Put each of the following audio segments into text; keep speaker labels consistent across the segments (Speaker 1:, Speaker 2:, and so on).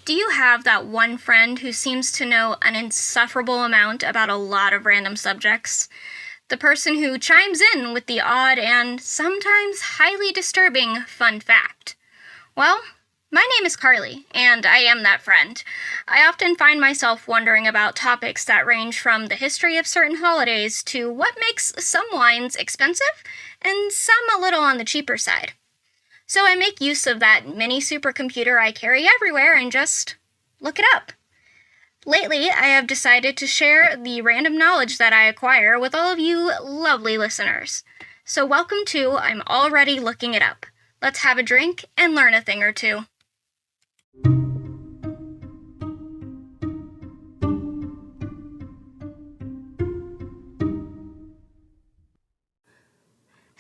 Speaker 1: Do you have that one friend who seems to know an insufferable amount about a lot of random subjects? The person who chimes in with the odd and sometimes highly disturbing fun fact. Well, my name is Carly, and I am that friend. I often find myself wondering about topics that range from the history of certain holidays to what makes some wines expensive and some a little on the cheaper side. So I make use of that mini supercomputer I carry everywhere and just look it up. Lately, I have decided to share the random knowledge that I acquire with all of you lovely listeners. So welcome to I'm Already Looking It Up. Let's have a drink and learn a thing or two.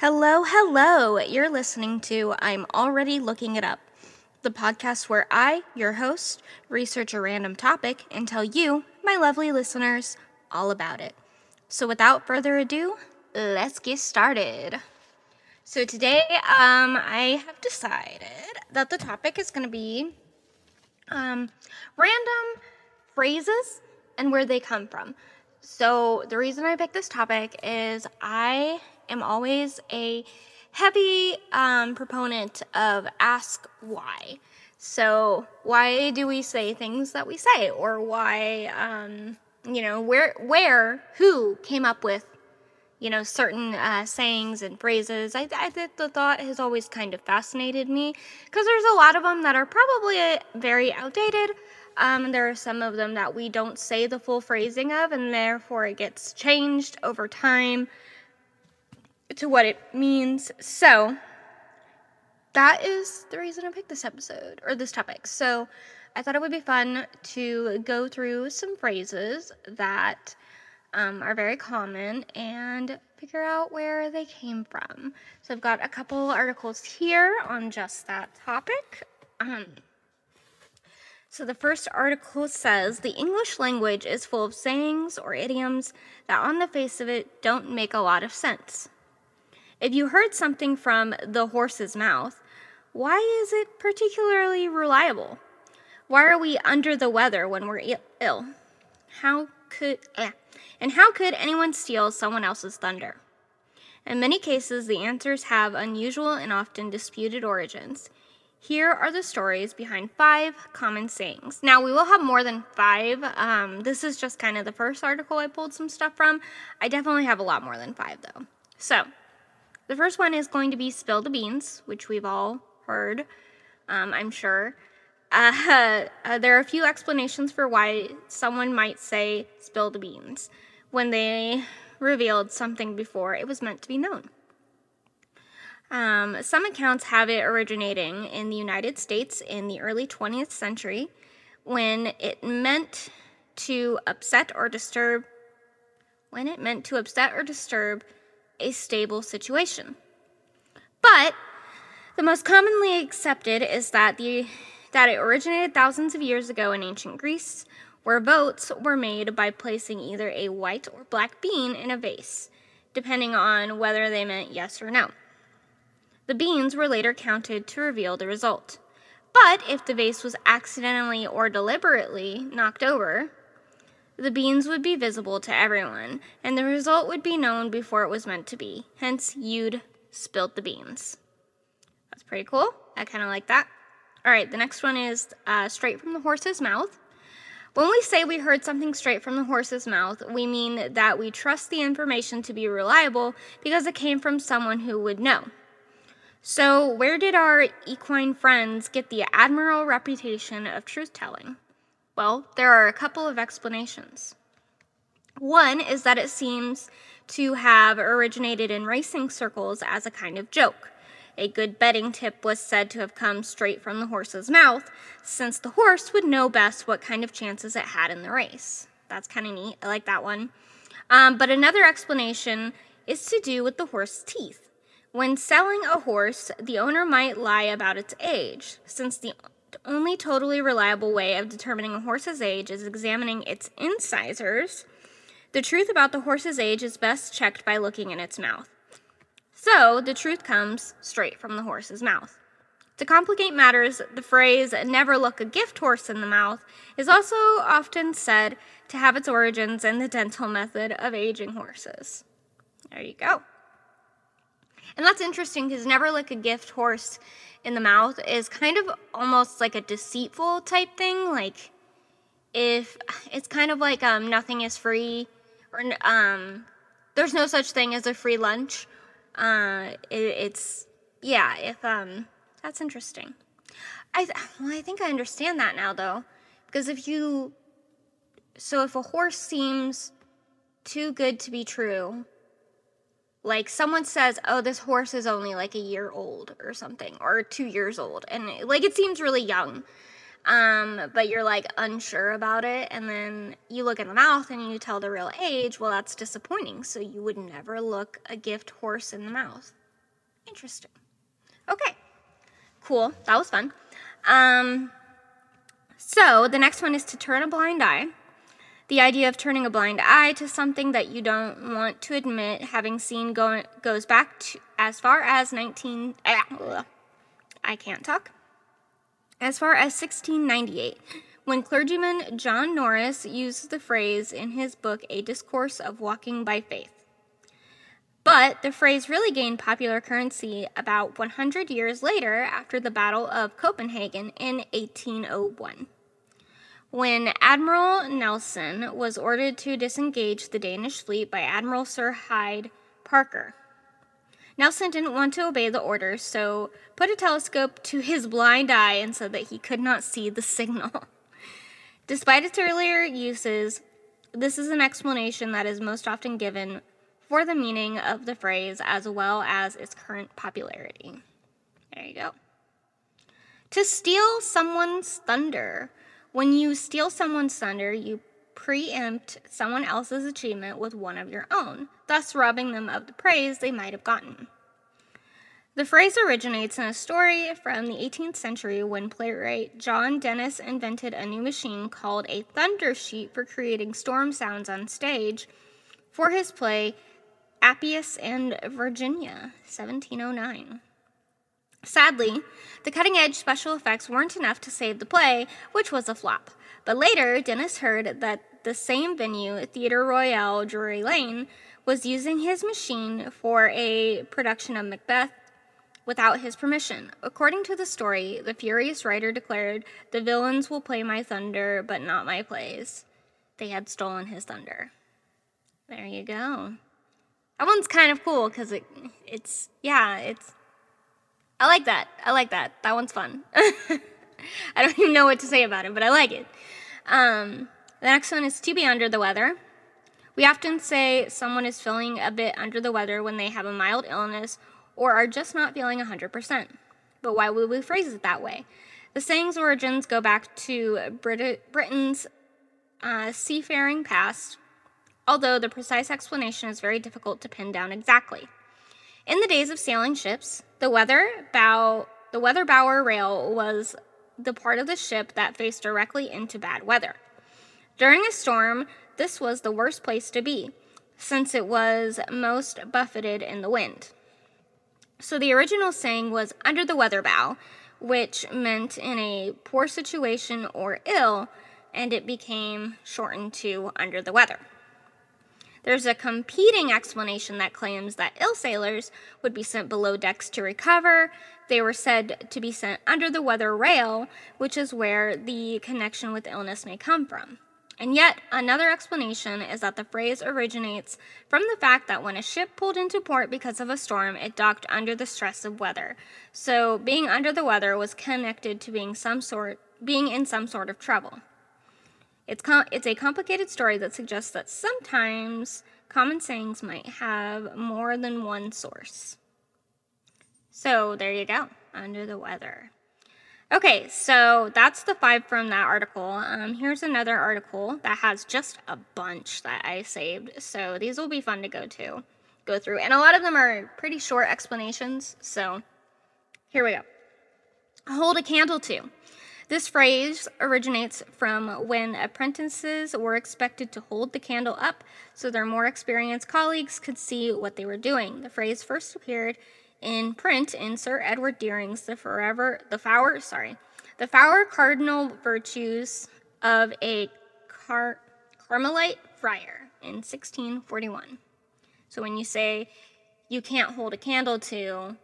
Speaker 1: Hello. You're listening to I'm Already Looking It Up, the podcast where I, your host, research a random topic and tell you, my lovely listeners, all about it. So without further ado, let's get started. So today, I have decided that the topic is going to be random phrases and where they come from. So the reason I picked this topic is I am always a heavy proponent of ask why. So why do we say things that we say, or why, who came up with, certain sayings and phrases. I think the thought has always kind of fascinated me because there's a lot of them that are probably very outdated. There are some of them that we don't say the full phrasing of, and therefore it gets changed over time to what it means. So that is the reason I picked this episode, or this topic. So I thought it would be fun to go through some phrases that are very common and figure out where they came from. So I've got a couple articles here on just that topic. So the first article says, the English language is full of sayings or idioms that on the face of it don't make a lot of sense. If you heard something from the horse's mouth, why is it particularly reliable? Why are we under the weather when we're ill? How could anyone steal someone else's thunder? In many cases, the answers have unusual and often disputed origins. Here are the stories behind 5 common sayings. Now, we will have more than 5. This is just kind of the first article I pulled some stuff from. I definitely have a lot more than 5, though. So, the first one is going to be spill the beans, which we've all heard, I'm sure. There are a few explanations for why someone might say spill the beans when they revealed something before it was meant to be known. Some accounts have it originating in the United States in the early 20th century when it meant to upset or disturb a stable situation. But the most commonly accepted is that it originated thousands of years ago in ancient Greece, where votes were made by placing either a white or black bean in a vase, depending on whether they meant yes or no. The beans were later counted to reveal the result. But if the vase was accidentally or deliberately knocked over, the beans would be visible to everyone, and the result would be known before it was meant to be. Hence, you'd spilled the beans. That's pretty cool. I kind of like that. All right, the next one is straight from the horse's mouth. When we say we heard something straight from the horse's mouth, we mean that we trust the information to be reliable because it came from someone who would know. So, where did our equine friends get the admirable reputation of truth-telling? Well, there are a couple of explanations. One is that it seems to have originated in racing circles as a kind of joke. A good betting tip was said to have come straight from the horse's mouth, since the horse would know best what kind of chances it had in the race. That's kind of neat. I like that one. But another explanation is to do with the horse's teeth. When selling a horse, the owner might lie about its age, since the only totally reliable way of determining a horse's age is examining its incisors. The truth about the horse's age is best checked by looking in its mouth. So, the truth comes straight from the horse's mouth. To complicate matters, the phrase, never look a gift horse in the mouth, is also often said to have its origins in the dental method of aging horses. There you go. And that's interesting because never look a gift horse in the mouth is kind of almost like a deceitful type thing. Like, if it's kind of like nothing is free, or there's no such thing as a free lunch. That's interesting. I think I understand that now, though, because if a horse seems too good to be true, like someone says, oh, this horse is only like a year old or something, or 2 years old, and it seems really young, but you're like unsure about it, and then you look in the mouth and you tell the real age, well, that's disappointing, so you would never look a gift horse in the mouth. Interesting. Okay, cool, that was fun. So the next one is to turn a blind eye. The idea of turning a blind eye to something that you don't want to admit having seen goes back to as far as 1698, when clergyman John Norris used the phrase in his book A Discourse of Walking by Faith. But the phrase really gained popular currency about 100 years later after the Battle of Copenhagen in 1801. When Admiral Nelson was ordered to disengage the Danish fleet by Admiral Sir Hyde Parker. Nelson didn't want to obey the orders, so put a telescope to his blind eye and said that he could not see the signal. Despite its earlier uses, this is an explanation that is most often given for the meaning of the phrase as well as its current popularity. There you go. To steal someone's thunder. When you steal someone's thunder, you preempt someone else's achievement with one of your own, thus robbing them of the praise they might have gotten. The phrase originates in a story from the 18th century when playwright John Dennis invented a new machine called a thunder sheet for creating storm sounds on stage for his play Appius and Virginia, 1709. Sadly, the cutting-edge special effects weren't enough to save the play, which was a flop. But later, Dennis heard that the same venue, Theatre Royal, Drury Lane, was using his machine for a production of Macbeth without his permission. According to the story, the furious writer declared, "The villains will play my thunder, but not my plays." They had stolen his thunder. There you go. That one's kind of cool because it's I like that. That one's fun. I don't even know what to say about it, but I like it. The next one is to be under the weather. We often say someone is feeling a bit under the weather when they have a mild illness or are just not feeling 100%. But why would we phrase it that way? The saying's origins go back to Britain's seafaring past, although the precise explanation is very difficult to pin down exactly. In the days of sailing ships, the weather bower rail was the part of the ship that faced directly into bad weather. During a storm, this was the worst place to be, since it was most buffeted in the wind. So the original saying was under the weather bow, which meant in a poor situation or ill, and it became shortened to under the weather. There's a competing explanation that claims that ill sailors would be sent below decks to recover. They were said to be sent under the weather rail, which is where the connection with illness may come from. And yet, another explanation is that the phrase originates from the fact that when a ship pulled into port because of a storm, it docked under the stress of weather. So being under the weather was connected to being in some sort of trouble. It's a complicated story that suggests that sometimes common sayings might have more than one source. So there you go, under the weather. Okay, so that's the 5 from that article. Here's another article that has just a bunch that I saved. So these will be fun to go through. And a lot of them are pretty short explanations. So here we go. Hold a candle to. This phrase originates from when apprentices were expected to hold the candle up so their more experienced colleagues could see what they were doing. The phrase first appeared in print in Sir Edward Deering's The Four Cardinal Virtues of a Carmelite Friar in 1641. So when you say you can't hold a candle to,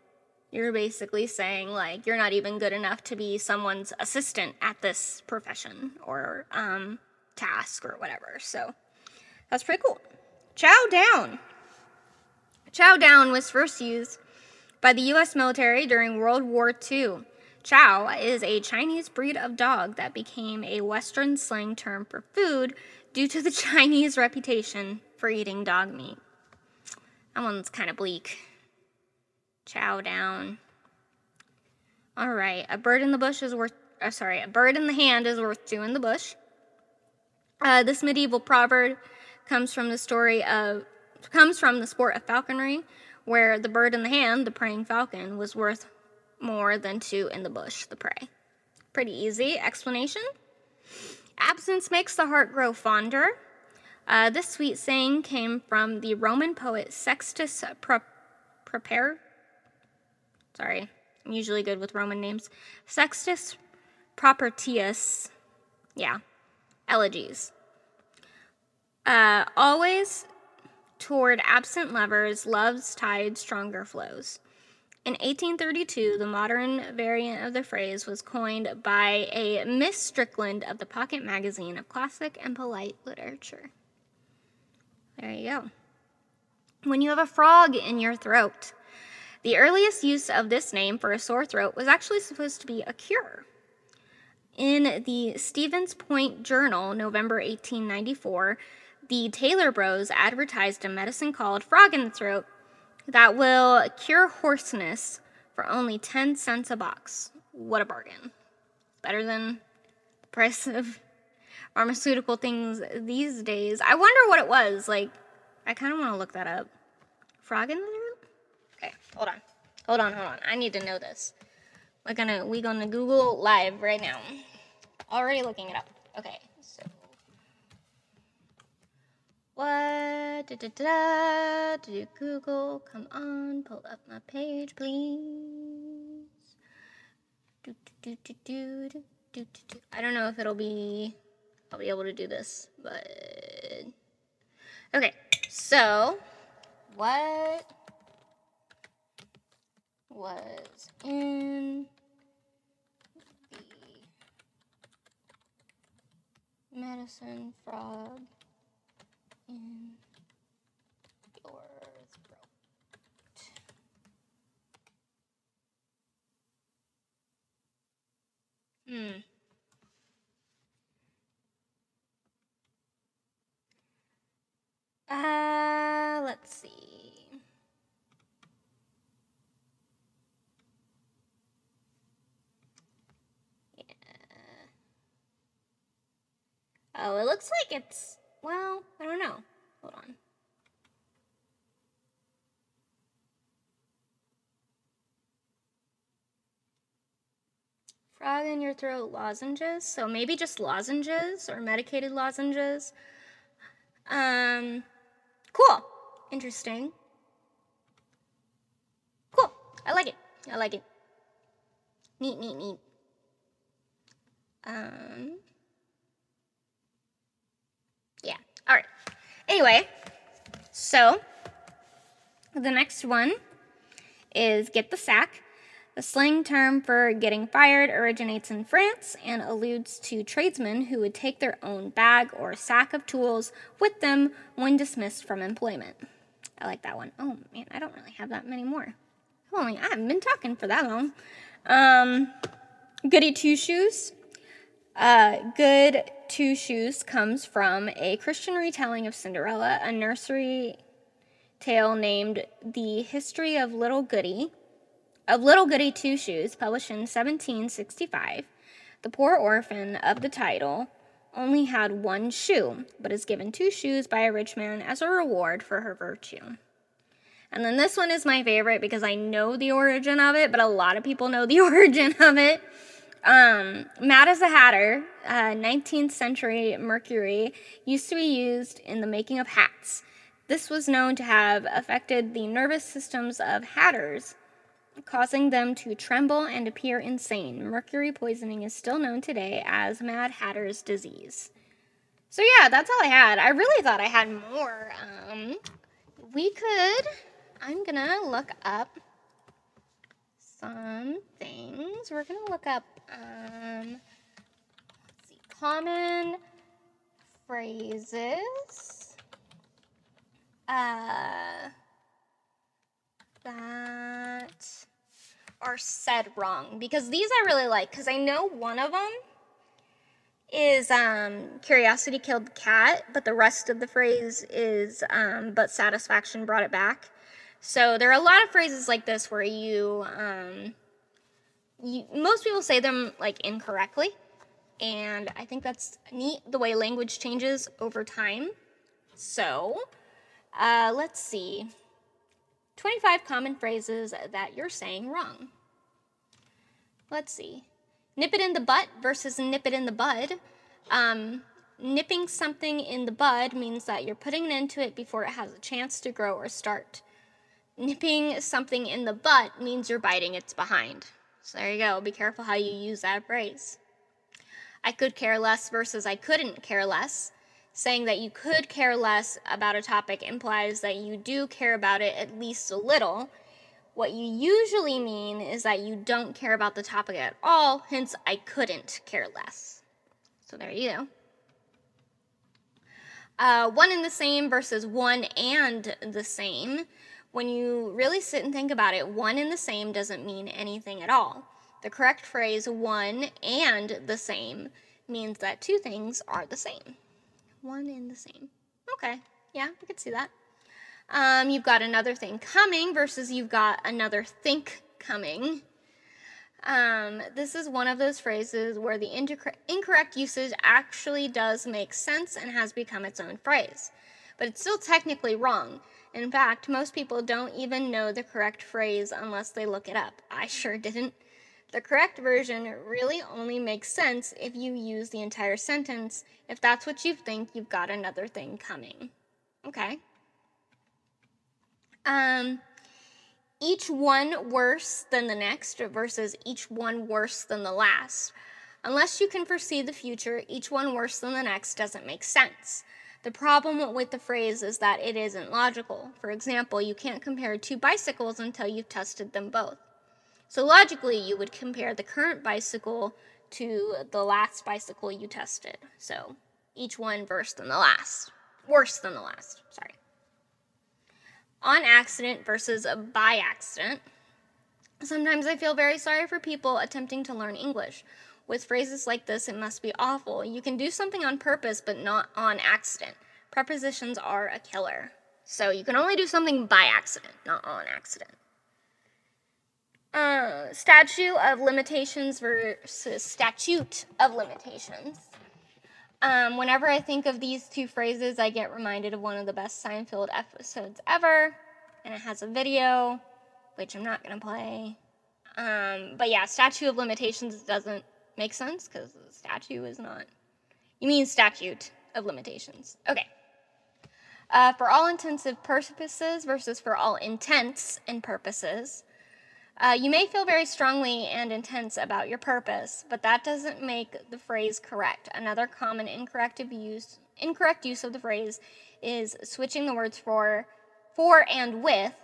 Speaker 1: you're basically saying, like, you're not even good enough to be someone's assistant at this profession or task or whatever. So that's pretty cool. Chow down. Chow down was first used by the U.S. military during World War II. Chow is a Chinese breed of dog that became a Western slang term for food due to the Chinese reputation for eating dog meat. That one's kind of bleak. Chow down. All right, a bird in the hand is worth two in the bush. This medieval proverb comes from the sport of falconry, where the bird in the hand, the praying falcon, was worth more than two in the bush, the prey. Pretty easy explanation. Absence makes the heart grow fonder. This sweet saying came from the Roman poet Sextus Sorry, I'm usually good with Roman names. Sextus Propertius. Yeah, elegies. Always toward absent lovers, love's tide stronger flows. In 1832, the modern variant of the phrase was coined by a Miss Strickland of the Pocket Magazine of Classic and Polite Literature. There you go. When you have a frog in your throat. The earliest use of this name for a sore throat was actually supposed to be a cure. In the Stevens Point Journal, November 1894, the Taylor Bros advertised a medicine called Frog in the Throat that will cure hoarseness for only 10 cents a box. What a bargain. Better than the price of pharmaceutical things these days. I wonder what it was. Like, I kind of want to look that up. Frog in the throat? Okay, hold on. I need to know this. We're gonna Google live right now. Already looking it up. Okay, so what? Google, come on, pull up my page, please. I don't know if I'll be able to do this, but okay. So, what was in the medicine frog in your throat? Let's see. Oh, it looks like it's, well, I don't know. Hold on. Frog in your throat lozenges. So maybe just lozenges or medicated lozenges. Cool. Interesting. Cool. I like it. Neat. Yeah. All right. Anyway, so the next one is get the sack. The slang term for getting fired originates in France and alludes to tradesmen who would take their own bag or sack of tools with them when dismissed from employment. I like that one. Oh man, I don't really have that many more. I haven't been talking for that long. Goody two shoes. Good two shoes comes from a Christian retelling of Cinderella, a nursery tale named The History of Little Goody Two Shoes, published in 1765. The poor orphan of the title only had one shoe, but is given two shoes by a rich man as a reward for her virtue. And then this one is my favorite because I know the origin of it, but a lot of people know the origin of it. Mad as a Hatter, 19th century mercury, used to be used in the making of hats. This was known to have affected the nervous systems of hatters causing them to tremble and appear insane. Mercury poisoning is still known today as Mad Hatter's disease. So yeah, that's all I had. I really thought I had more. I'm gonna look up some things. We're gonna look up, let's see, common phrases that are said wrong, because these I really like, because I know one of them is curiosity killed the cat, but the rest of the phrase is but satisfaction brought it back. So there are a lot of phrases like this where most people say them like incorrectly, and I think that's neat the way language changes over time. So let's see, 25 common phrases that you're saying wrong. Let's see. Nip it in the butt versus nip it in the bud. Nipping something in the bud means that you're putting an end to it before it has a chance to grow or start. Nipping something in the butt means you're biting its behind. So there you go. Be careful how you use that phrase. I could care less versus I couldn't care less. Saying that you could care less about a topic implies that you do care about it at least a little. What you usually mean is that you don't care about the topic at all, hence I couldn't care less. So there you go. One and the same versus one and the same. When you really sit and think about it, one and the same doesn't mean anything at all. The correct phrase, one and the same, means that two things are the same. One and the same. Okay, yeah, I could see that. You've got another thing coming versus you've got another think coming. This is one of those phrases where the incorrect usage actually does make sense and has become its own phrase. But it's still technically wrong. In fact, most people don't even know the correct phrase unless they look it up. I sure didn't. The correct version really only makes sense if you use the entire sentence. If that's what you think, you've got another thing coming. Okay. Each one worse than the next versus each one worse than the last. Unless you can foresee the future, each one worse than the next doesn't make sense. The problem with the phrase is that it isn't logical. For example, you can't compare two bicycles until you've tested them both. So logically, you would compare the current bicycle to the last bicycle you tested. So each one worse than the last. Sorry. On accident versus by accident. Sometimes I feel very sorry for people attempting to learn English. With phrases like this, it must be awful. You can do something on purpose, but not on accident. Prepositions are a killer. So you can only do something by accident, not on accident. Statute of limitations versus statute of limitations. Whenever I think of these two phrases, I get reminded of one of the best Seinfeld episodes ever, and it has a video, which I'm not going to play. But yeah, statute of limitations doesn't make sense because the statue is not. You mean statute of limitations. Okay. For all intensive purposes versus for all intents and purposes. You may feel very strongly and intense about your purpose, but that doesn't make the phrase correct. Another common incorrect use of the phrase is switching the words for and with.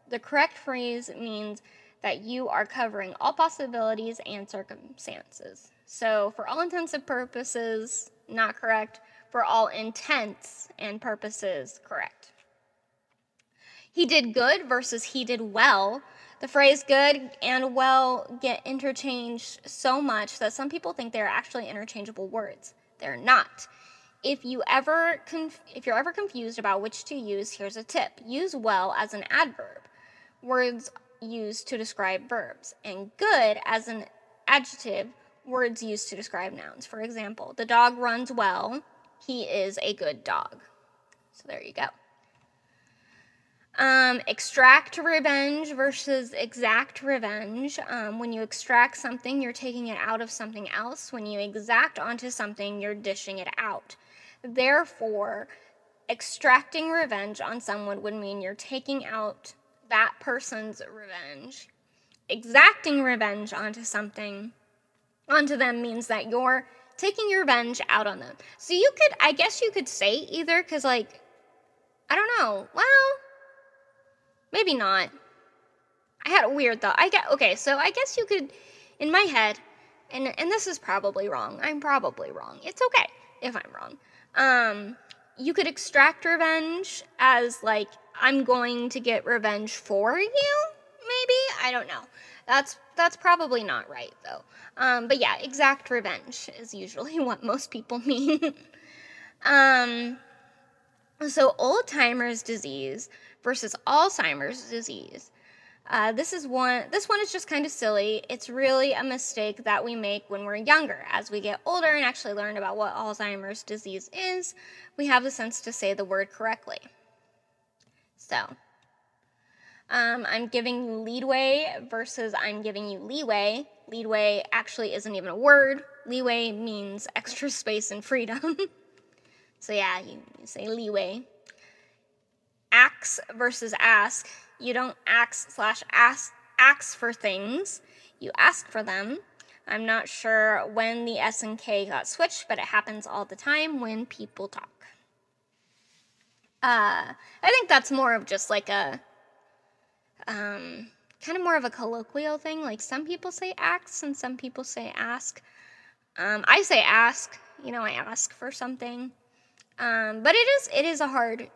Speaker 1: The correct phrase means that you are covering all possibilities and circumstances. So for all intents and purposes, not correct. For all intents and purposes, correct. He did good versus he did well. The phrase good and well get interchanged so much that some people think they're actually interchangeable words. They're not. If you're ever confused about which to use, here's a tip. Use well as an adverb, words used to describe verbs, and good as an adjective, words used to describe nouns. For example, the dog runs well. He is a good dog. So there you go. Extract revenge versus exact revenge. When you extract something, you're taking it out of something else. When you exact onto something, you're dishing it out. Therefore, extracting revenge on someone would mean you're taking out that person's revenge exacting revenge onto them means that you're taking your revenge out on them. So I guess you could say either, because, like, I don't know. Well, maybe not. I had a weird thought. Okay, so I guess you could, in my head, and this is probably wrong. I'm probably wrong. It's okay if I'm wrong. You could extract revenge as, like, I'm going to get revenge for you, maybe? I don't know. That's probably not right, though. But yeah, exact revenge is usually what most people mean. So Alzheimer's disease versus Alzheimer's disease. This one is just kind of silly. It's really a mistake that we make when we're younger. As we get older and actually learn about what Alzheimer's disease is, we have the sense to say the word correctly. So, I'm giving you leadway versus I'm giving you leeway. Leadway actually isn't even a word. Leeway means extra space and freedom. So yeah, you say leeway. Ax versus ask. You don't ask for things. You ask for them. I'm not sure when the S and K got switched, but it happens all the time when people talk. I think that's more of just like a kind of more of a colloquial thing. Like, some people say ax and some people say ask. I say ask. I ask for something. But it is a hard.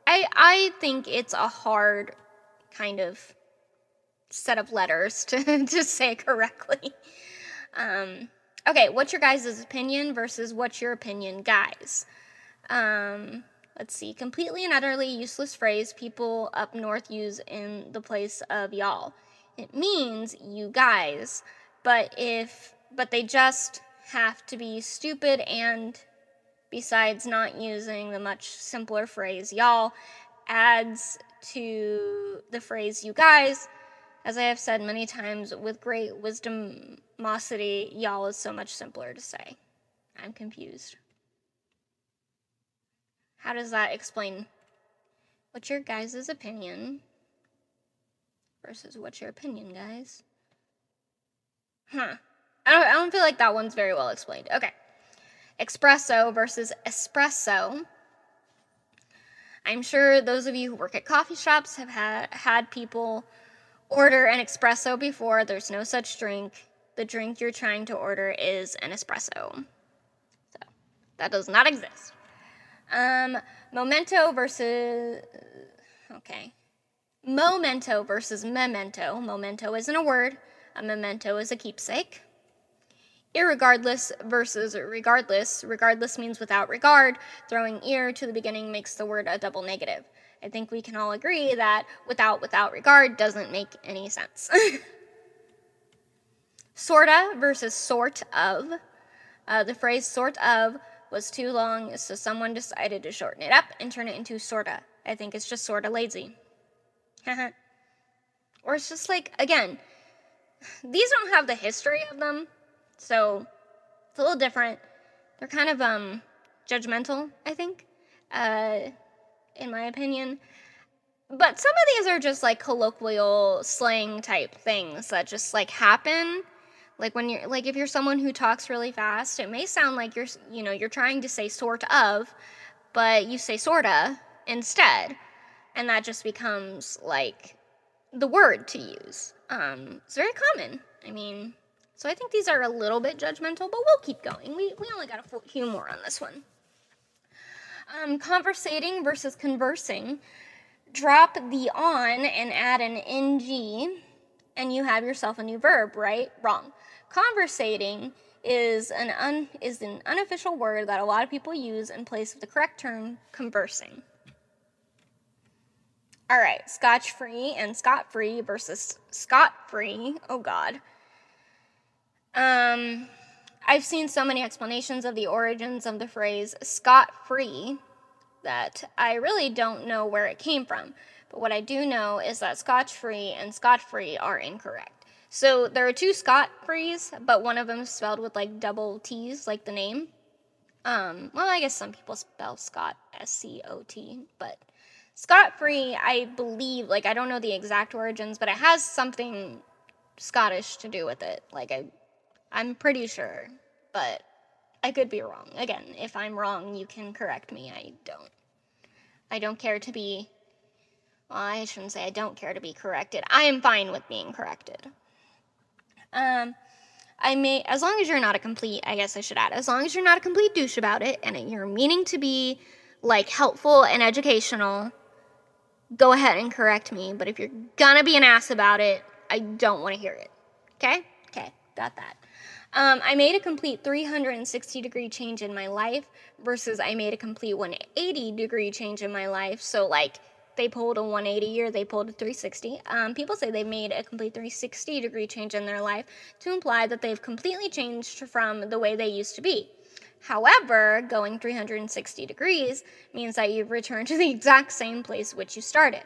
Speaker 1: I think it's a hard kind of set of letters to say correctly. Okay, what's your guys' opinion versus what's your opinion, guys? Let's see. Completely and utterly useless phrase people up north use in the place of y'all. It means you guys, but they just have to be stupid, and besides not using the much simpler phrase y'all adds to the phrase you guys. As I have said many times, with great wisdomosity, y'all is so much simpler to say. I'm confused. How does that explain? What's your guys' opinion versus what's your opinion, guys? I don't feel like that one's very well explained. Okay. Espresso versus espresso. I'm sure those of you who work at coffee shops have had people order an espresso before. There's no such drink. The drink you're trying to order is an espresso. So, that does not exist. Memento versus memento. Memento isn't a word. A memento is a keepsake. Irregardless versus regardless. Regardless means without regard. Throwing ear to the beginning makes the word a double negative. I think we can all agree that without regard doesn't make any sense. Sorta versus sort of. The phrase sort of was too long, so someone decided to shorten it up and turn it into sorta. I think it's just sorta lazy. Or it's just like, again, these don't have the history of them, so it's a little different. They're kind of judgmental, I think, in my opinion. But some of these are just like colloquial slang type things that just like happen. Like when you're like, if you're someone who talks really fast, it may sound like you're trying to say sort of, but you say sorta instead, and that just becomes like the word to use. It's very common. So I think these are a little bit judgmental, but we'll keep going. We only got a few more on this one. Conversating versus conversing. Drop the on and add an ing, and you have yourself a new verb, right? Wrong. Conversating is an unofficial word that a lot of people use in place of the correct term, conversing. All right, scotch-free and scot-free versus scot-free. Oh, God. I've seen so many explanations of the origins of the phrase scot-free that I really don't know where it came from. But what I do know is that scotch-free and scot-free are incorrect. So there are two Scot-frees, but one of them is spelled with like double T's, like the name. Well, I guess some people spell Scott, S-C-O-T, but scot-free, I believe, like I don't know the exact origins, but it has something Scottish to do with it. Like, I'm pretty sure, but I could be wrong. Again, if I'm wrong, you can correct me. I don't care to be, well, I shouldn't say I don't care to be corrected. I am fine with being corrected. As long as you're not a complete, I guess I should add, as long as you're not a complete douche about it and you're meaning to be, like, helpful and educational, go ahead and correct me. But if you're gonna be an ass about it, I don't want to hear it. Okay? Okay, got that. I made a complete 360-degree change in my life versus I made a complete 180-degree change in my life. So, like, they pulled a 180 or they pulled a 360. People say they've made a complete 360-degree change in their life to imply that they've completely changed from the way they used to be. However, going 360 degrees means that you've returned to the exact same place which you started,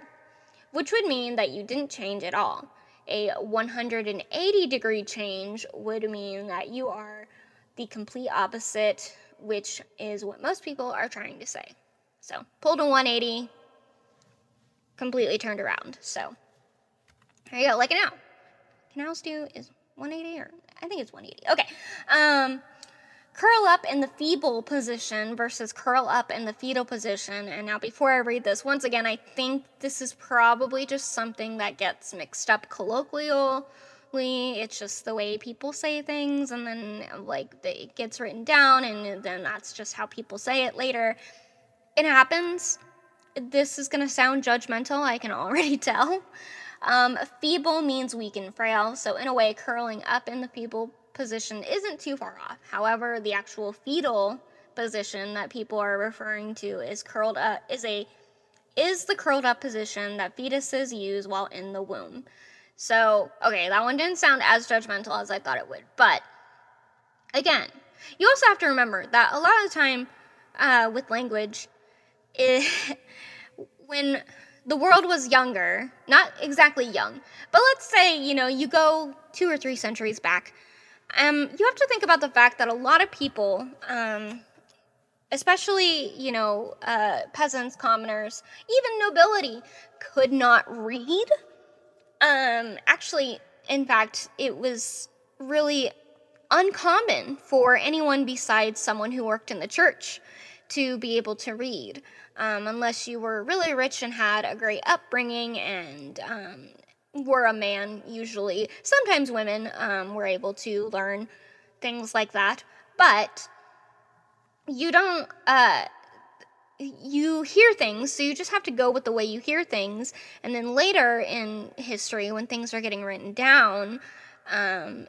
Speaker 1: which would mean that you didn't change at all. A 180-degree change would mean that you are the complete opposite, which is what most people are trying to say. So, pulled a 180, completely turned around. So, there you go, like a now. Canals do is 180 or I think it's 180. Okay. Curl up in the feeble position versus curl up in the fetal position. And now before I read this, once again, I think this is probably just something that gets mixed up colloquially. It's just the way people say things, and then, like, it gets written down, and then that's just how people say it later. It happens. This is going to sound judgmental, I can already tell. Feeble means weak and frail, so in a way, curling up in the feeble position isn't too far off. However, the actual fetal position that people are referring to is the curled up position that fetuses use while in the womb. So, okay, that one didn't sound as judgmental as I thought it would, but again, you also have to remember that a lot of the time with language, when the world was younger, not exactly young, but let's say, you go 2 or 3 centuries back, you have to think about the fact that a lot of people, especially, peasants, commoners, even nobility, could not read. Actually, in fact, it was really uncommon for anyone besides someone who worked in the church to be able to read, unless you were really rich and had a great upbringing and were a man, usually. Sometimes women were able to learn things like that, but you don't, you hear things, so you just have to go with the way you hear things, and then later in history, when things are getting written down,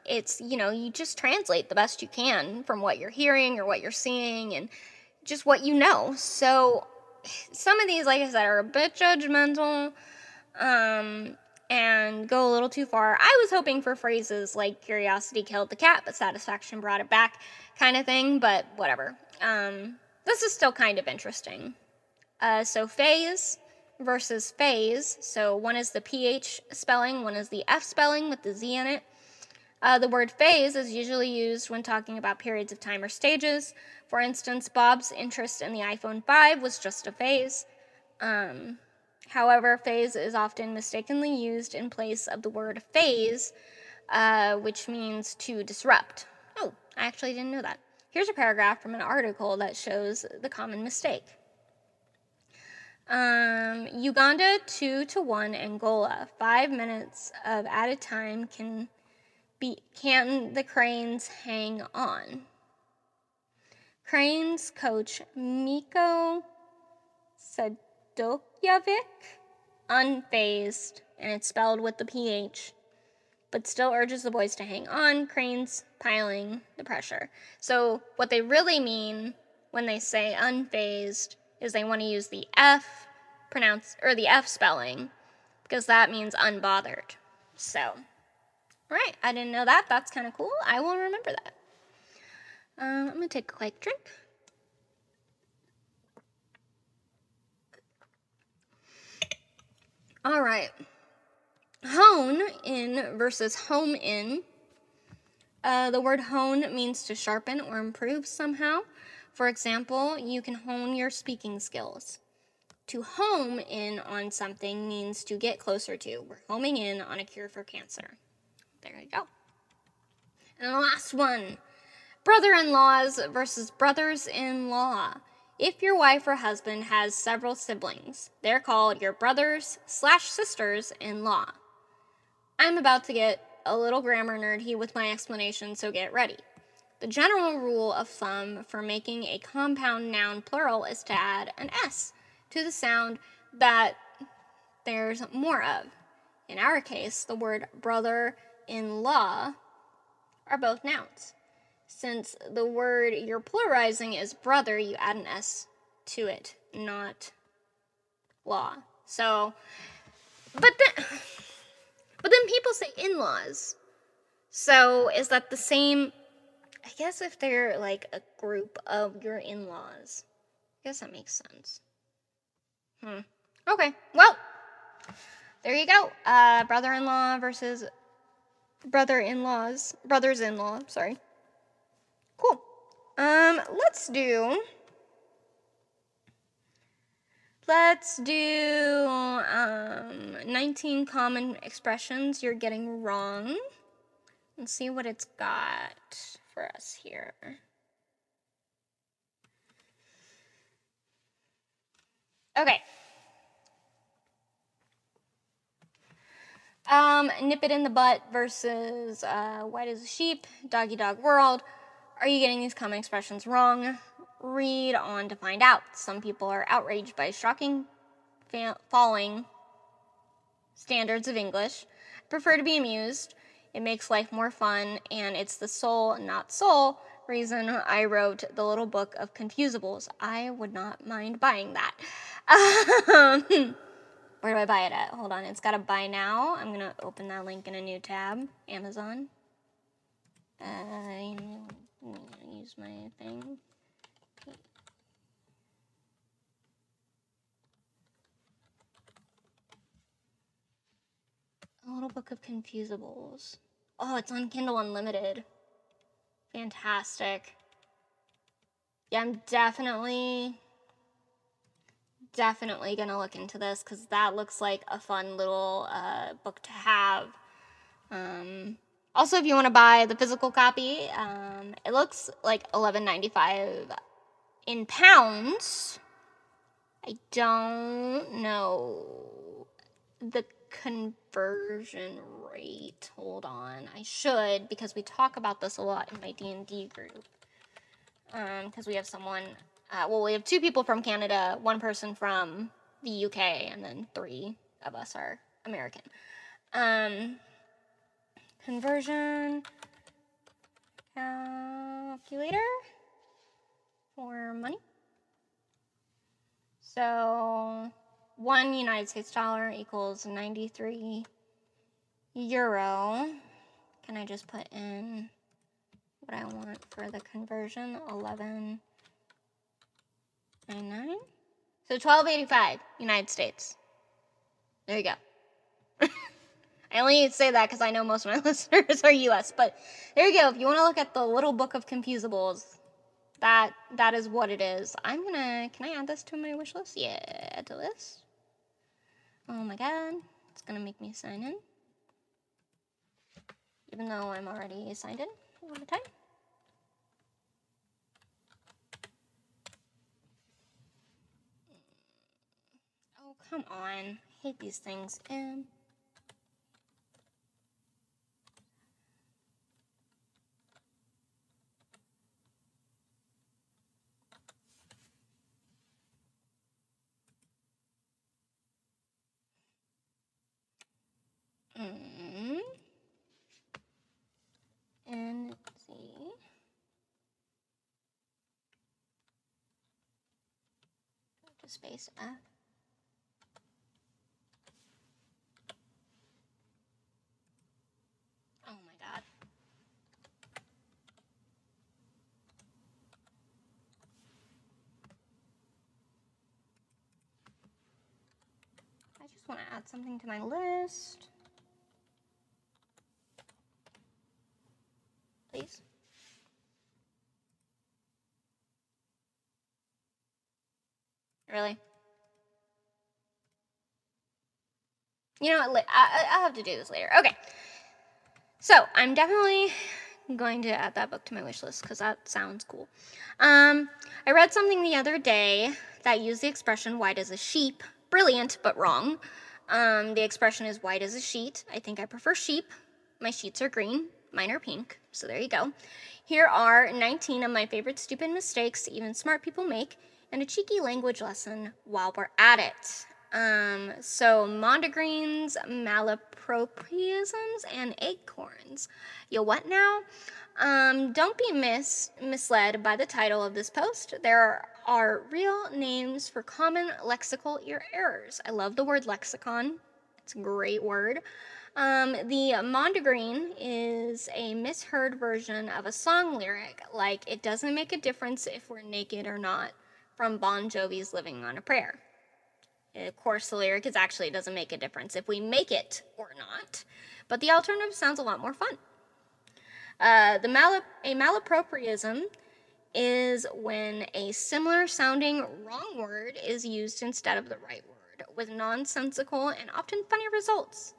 Speaker 1: it's, you just translate the best you can from what you're hearing or what you're seeing and just what you know. So some of these, like I said, are a bit judgmental, and go a little too far. I was hoping for phrases like curiosity killed the cat, but satisfaction brought it back kind of thing, but whatever. This is still kind of interesting. So phase versus phase. So one is the PH spelling, one is the F spelling with the Z in it. The word phase is usually used when talking about periods of time or stages. For instance, Bob's interest in the iPhone 5 was just a phase. However, phase is often mistakenly used in place of the word phase, which means to disrupt. Oh, I actually didn't know that. Here's a paragraph from an article that shows the common mistake. Uganda 2-1 Angola. 5 minutes at a time can the Cranes hang on? Cranes coach Miko Sadokjevic, unfazed, and it's spelled with the PH, but still urges the boys to hang on. Cranes piling the pressure. So what they really mean when they say unfazed is they want to use the F the F spelling, because that means unbothered. So, right, I didn't know that. That's kind of cool. I will remember that. I'm going to take a quick drink. All right. Hone in versus home in. The word hone means to sharpen or improve somehow. For example, you can hone your speaking skills. To home in on something means to get closer to. We're homing in on a cure for cancer. There you go. And the last one, brother-in-laws versus brothers-in-law. If your wife or husband has several siblings, they're called your brothers/sisters-in-law. I'm about to get a little grammar nerdy with my explanation, so get ready. The general rule of thumb for making a compound noun plural is to add an S to the sound that there's more of. In our case, the word brother-in-law are both nouns. Since the word you're pluralizing is brother, you add an S to it, not law. So, but then people say in-laws. So is that the same? I guess if they're like a group of your in-laws, I guess that makes sense. Okay, well, there you go. Brother-in-law versus brothers-in-law, sorry. Cool. Let's do 19 common expressions you're getting wrong. Let's see what it's got for us here. Okay. Nip it in the butt versus white as a sheep, doggy dog world. Are you getting these common expressions wrong? Read on to find out. Some people are outraged by shocking falling standards of English. Prefer to be amused. It makes life more fun, and it's the soul, not soul, reason I wrote the little book of confusables. I would not mind buying that. Where do I buy it at? Hold on, it's got a buy now. I'm gonna open that link in a new tab. Amazon. Use my thing. A little book of confusables. Oh, it's on Kindle Unlimited. Fantastic. Yeah, I'm definitely gonna look into this because that looks like a fun little book to have. Also, if you want to buy the physical copy, it looks like $11.95 in pounds. I don't know the conversion rate. Hold on, I should, because we talk about this a lot in my D&D group. Because we have someone, we have 2 people from Canada, 1 person from the UK, and then 3 of us are American. Conversion calculator for money. So 1 United States dollar equals 93 euro. Can I just put in what I want for the conversion? 11.99. So $12.85 United States. There you go. I only need to say that because I know most of my listeners are US, but there you go. If you want to look at the little book of confusables, that is what it is. Can I add this to my wish list? Yeah, add to list. Oh my god, it's gonna make me sign in. Even though I'm already signed in all the time. Oh, come on. I hate these things. And let's see. Just space F. Oh my god. I just want to add something to my list. Please. Really? You know what? I'll have to do this later. Okay. So I'm definitely going to add that book to my wish list because that sounds cool. I read something the other day that used the expression white as a sheep. Brilliant, but wrong. The expression is white as a sheet. I think I prefer sheep. My sheets are green. Mine are pink. So there you go. Here are 19 of my favorite stupid mistakes even smart people make, and a cheeky language lesson while we're at it. So mondegrins, malapropisms, and acorns. You what now? Don't be misled by the title of this post. There are real names for common lexical errors. I love the word lexicon. It's a great word. The mondegreen is a misheard version of a song lyric, like "It doesn't make a difference if we're naked or not," from Bon Jovi's Living on a Prayer. Of course, the lyric is actually "It doesn't make a difference if we make it or not," but the alternative sounds a lot more fun. A malapropism is when a similar sounding wrong word is used instead of the right word, with nonsensical and often funny results.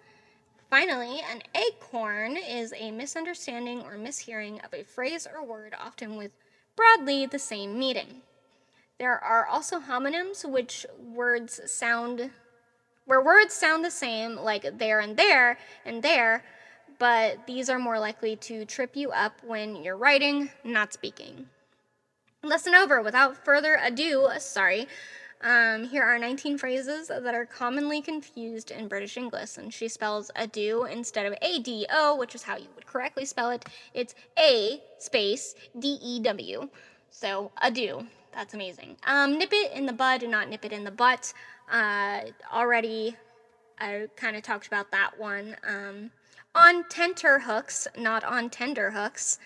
Speaker 1: Finally, an acorn is a misunderstanding or mishearing of a phrase or word, often with broadly the same meaning. There are also homonyms, where words sound the same, like there and there, but these are more likely to trip you up when you're writing, not speaking. Lesson over. Without further ado, here are 19 phrases that are commonly confused in British English, and she spells ado instead of A-D-O, which is how you would correctly spell it. It's A space D-E-W. So, ado. That's amazing. Nip it in the bud, not nip it in the butt. Already, I kind of talked about that one. On tenterhooks, not on tenderhooks.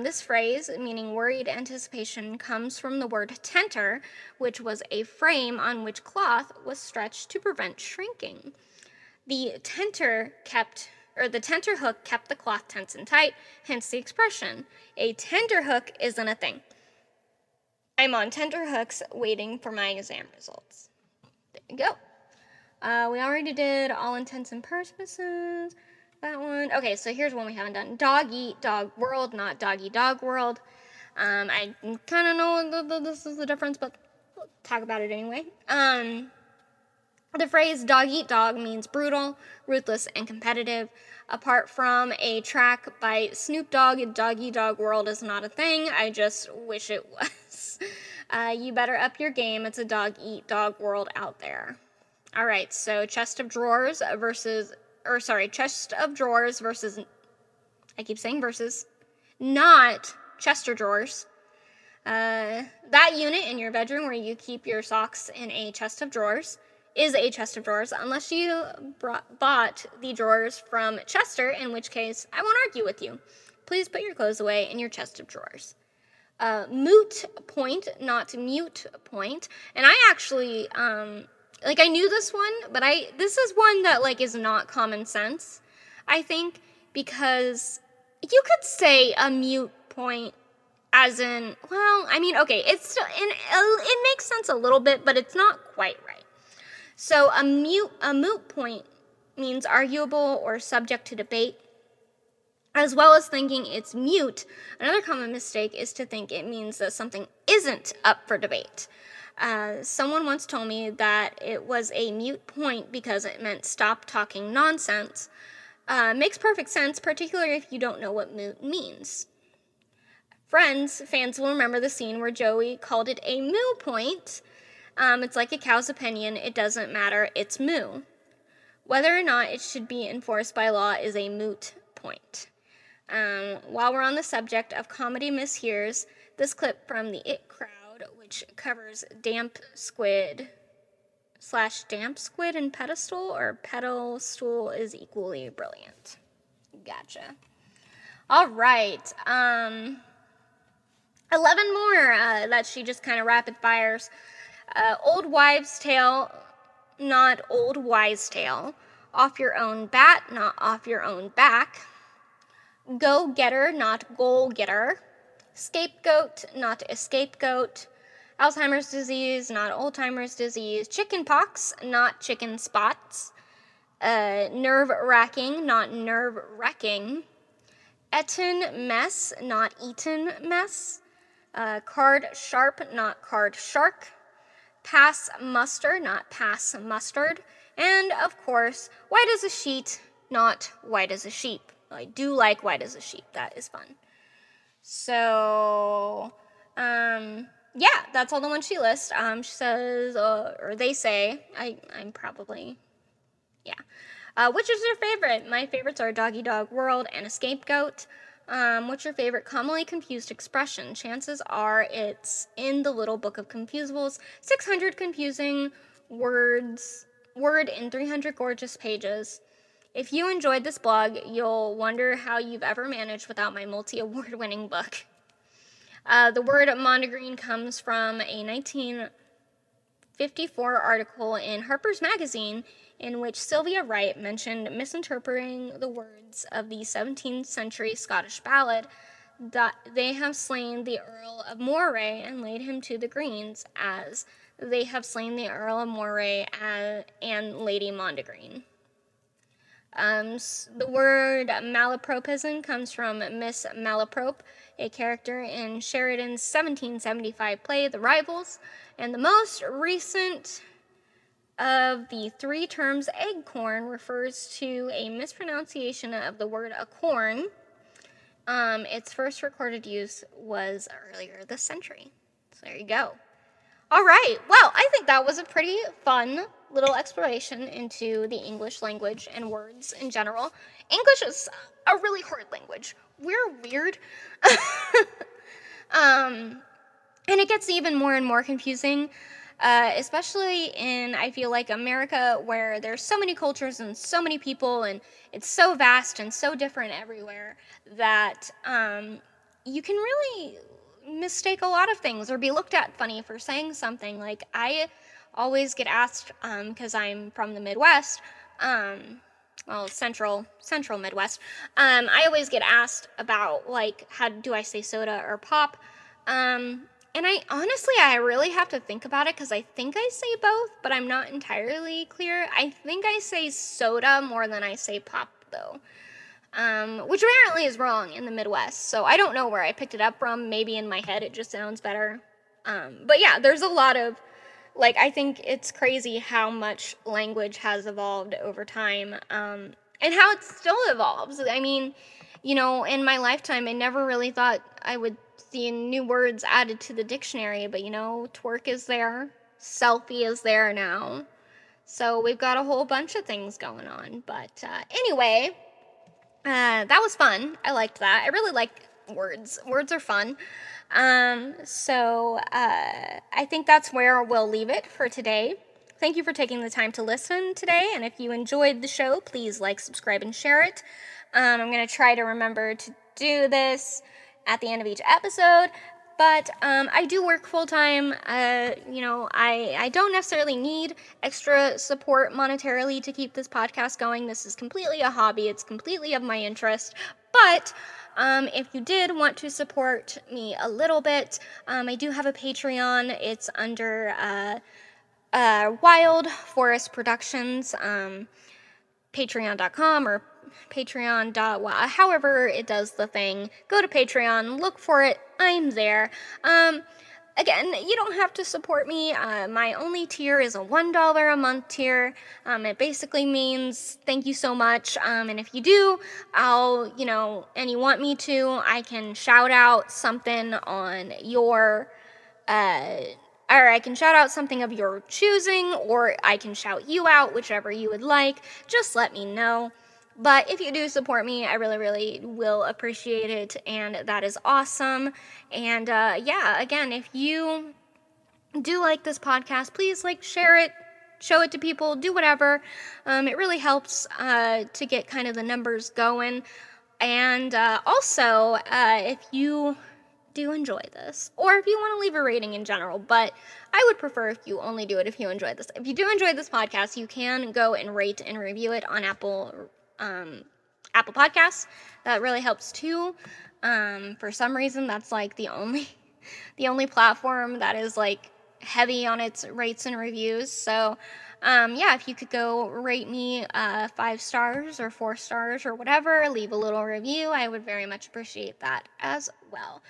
Speaker 1: This phrase, meaning worried anticipation, comes from the word tenter, which was a frame on which cloth was stretched to prevent shrinking. The tenterhook kept the cloth tense and tight, hence the expression. A tenterhook isn't a thing. I'm on tenterhooks waiting for my exam results. There you go. We already did all intents and purposes. That one. Okay, so here's one we haven't done. Dog eat dog world, not doggy dog world. I kind of know this is the difference, but we'll talk about it anyway. The phrase dog eat dog means brutal, ruthless, and competitive. Apart from a track by Snoop Dogg, Dog Eat Dog World is not a thing. I just wish it was. You better up your game. It's a dog eat dog world out there. All right, so chest of drawers versus, I keep saying versus, not Chester drawers. That unit in your bedroom where you keep your socks in a chest of drawers is a chest of drawers, unless you bought the drawers from Chester, in which case I won't argue with you. Please put your clothes away in your chest of drawers. Moot point, not mute point. And I actually, I knew this one, but this is one that, is not common sense, I think, because you could say a mute point as in, it makes sense a little bit, but it's not quite right. So a moot point means arguable or subject to debate, as well as thinking it's mute. Another common mistake is to think it means that something isn't up for debate. Someone once told me that it was a mute point because it meant stop talking nonsense. Makes perfect sense, particularly if you don't know what moot means. Fans will remember the scene where Joey called it a moo point. It's like a cow's opinion. It doesn't matter. It's moo. Whether or not it should be enforced by law is a moot point. While we're on the subject of comedy mishears, this clip from the It Crowd, which covers damp squid and pedestal, or pedal stool, is equally brilliant. Gotcha. All right. 11 more that she just kind of rapid fires. Old wives' tale, not old wise tale. Off your own bat, not off your own back. Go getter, not goal getter. Scapegoat, not a scapegoat. Alzheimer's disease, not Alzheimer's disease. Chicken pox, not chicken spots. Nerve wracking, not nerve wrecking. Eton mess, not eaten mess. Card sharp, not card shark. Pass muster, not pass mustard. And of course, white as a sheet, not white as a sheep. I do like white as a sheep. That is fun. So, yeah, that's all the ones she lists. She says, or they say, I'm probably, yeah. Which is your favorite? My favorites are Doggy Dog World and a Scapegoat. What's your favorite commonly confused expression? Chances are it's in the Little Book of Confusables, 600 confusing word in 300 gorgeous pages. If you enjoyed this blog, you'll wonder how you've ever managed without my multi-award-winning book. The word mondegreen comes from a 1954 article in Harper's Magazine in which Sylvia Wright mentioned misinterpreting the words of the 17th century Scottish ballad that they have slain the Earl of Moray and laid him to the greens as they have slain the Earl of Moray and Lady Mondegreen. The word malapropism comes from Miss Malaprop, a character in Sheridan's 1775 play The Rivals, and the most recent of the three terms eggcorn refers to a mispronunciation of the word acorn. Its first recorded use was earlier this century. So there you go. All right, well, I think that was a pretty fun little exploration into the English language and words in general. English is a really hard language. We're weird. And it gets even more and more confusing, especially in, I feel like, America, where there's so many cultures and so many people, and it's so vast and so different everywhere that you can really mistake a lot of things or be looked at funny for saying something. Like, I always get asked, because I'm from the Midwest, well, central Midwest, I always get asked about, like, how do I say soda or pop, and I really have to think about it, because I think I say both, but I'm not entirely clear. I think I say soda more than I say pop, though. Which apparently is wrong in the Midwest, so I don't know where I picked it up from. Maybe in my head it just sounds better. But yeah, there's a lot of, like, I think it's crazy how much language has evolved over time, and how it still evolves. I mean, you know, in my lifetime, I never really thought I would see new words added to the dictionary, but, you know, twerk is there, selfie is there now, so we've got a whole bunch of things going on. But anyway, that was fun. I liked that. I really like words. Words are fun. So I think that's where we'll leave it for today. Thank you for taking the time to listen today, and if you enjoyed the show, please like, subscribe, and share it. I'm going to try to remember to do this at the end of each episode, but I do work full-time. You know, I don't necessarily need extra support monetarily to keep this podcast going. This is completely a hobby. It's completely of my interest, but if you did want to support me a little bit, I do have a Patreon. It's under Wild Forest Productions, patreon.com or however it does the thing. Go to Patreon, look for it. I'm there. Again, you don't have to support me. My only tier is a $1 a month tier. It basically means thank you so much. And if you do, and you want me to, I can shout out something on your, or I can shout out something of your choosing, or I can shout you out, whichever you would like. Just let me know. But if you do support me, I really, really will appreciate it, and that is awesome. And yeah, again, if you do like this podcast, please share it, show it to people, do whatever. It really helps to get kind of the numbers going. And also, if you do enjoy this, or if you want to leave a rating in general, but I would prefer if you only do it if you enjoy this. If you do enjoy this podcast, you can go and rate and review it on Apple Podcasts. That really helps too. For some reason, that's the only platform that is heavy on its rates and reviews. So, yeah, if you could go rate me 5 stars or 4 stars or whatever, leave a little review, I would very much appreciate that as well.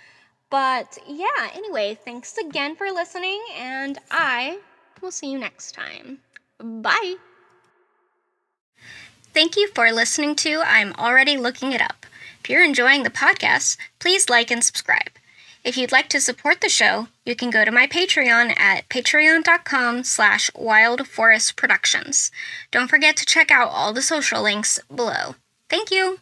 Speaker 1: But yeah, anyway, thanks again for listening, and I will see you next time. Bye. Thank you for listening to I'm Already Looking It Up. If you're enjoying the podcast, please like and subscribe. If you'd like to support the show, you can go to my Patreon at patreon.com/wildforestproductions. Don't forget to check out all the social links below. Thank you!